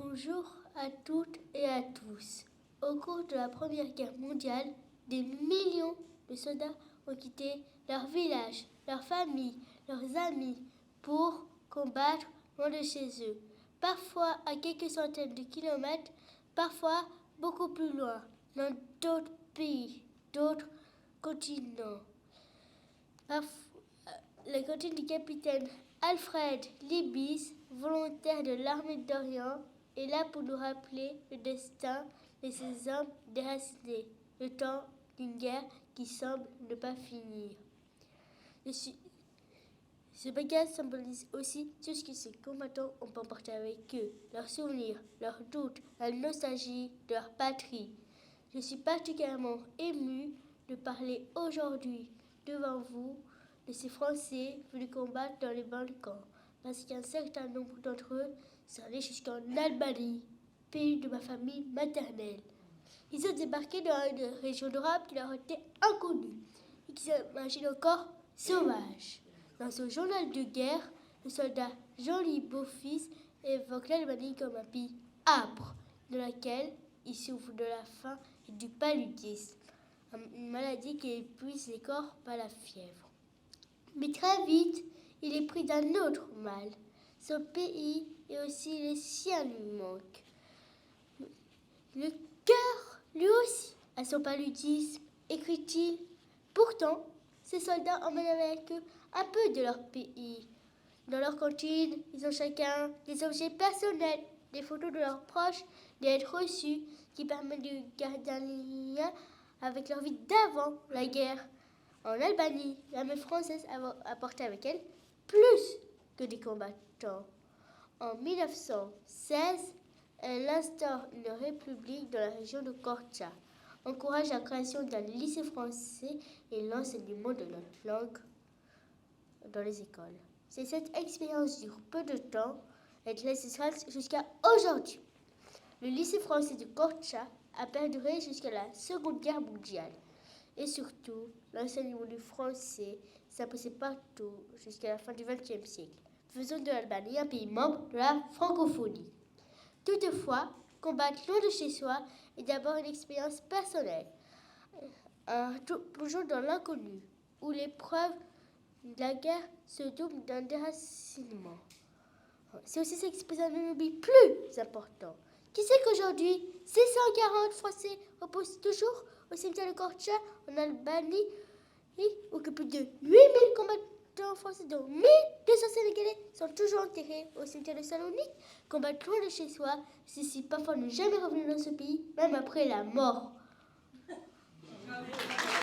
Bonjour à toutes et à tous. Au cours de la Première Guerre mondiale, des millions de soldats ont quitté leur village, leur famille, leurs amis pour combattre loin de chez eux. Parfois à quelques centaines de kilomètres, parfois beaucoup plus loin, dans d'autres pays, d'autres continents. Le continent du capitaine Alfred Libis, volontaire de l'armée d'Orient, est là pour nous rappeler le destin de ces hommes déracinés, le temps d'une guerre qui semble ne pas finir. Ce bagage symbolise aussi tout ce que ces combattants ont emporté avec eux, leurs souvenirs, leurs doutes, la nostalgie de leur patrie. Je suis particulièrement émue de parler aujourd'hui devant vous de ces Français venus combattre dans les Balkans, parce qu'un certain nombre d'entre eux sont allés jusqu'en Albanie, pays de ma famille maternelle. Ils ont débarqué dans une région d'Europe qui leur était inconnue et qui s'imaginent encore sauvage. Dans son journal de guerre, le soldat Jean-Louis Beaufils évoque l'Albanie comme un pays âpre, dans lequel il souffre de la faim et du paludisme, une maladie qui épuise les corps par la fièvre. Mais très vite, il est pris d'un autre mal. Son pays et aussi les siens lui manquent. Le cœur, lui aussi, a son paludisme, écrit-il. Pourtant, ces soldats emmènent avec eux un peu de leur pays. Dans leur cantine, ils ont chacun des objets personnels, des photos de leurs proches, des lettres reçues qui permettent de garder un lien avec leur vie d'avant la guerre. En Albanie, l'armée française a apporté avec elle plus que des combattants. En 1916, elle instaure une république dans la région de Korça, encourage la création d'un lycée français et l'enseignement de notre langue dans les écoles. Si cette expérience dure peu de temps, elle laisse ses traces jusqu'à aujourd'hui. Le lycée français de Korça a perduré jusqu'à la Seconde Guerre mondiale. Et surtout, l'enseignement du français s'imposait partout jusqu'à la fin du XXe siècle, faisant de l'Albanie un pays membre de la francophonie. Toutefois, combattre loin de chez soi est d'abord une expérience personnelle, toujours dans l'inconnu, où l'épreuve de la guerre se double d'un déracinement. C'est aussi s'exposer à un ennemi plus important. Qui sait qu'aujourd'hui, 640 Français reposent toujours au cimetière de Korça en Albanie, ou que plus de 8000 combattants français, dont 1200 Sénégalais, sont toujours enterrés au cimetière de Salonique. Combattre loin de chez soi, ceci parfois ne jamais revenir dans ce pays, même après la mort.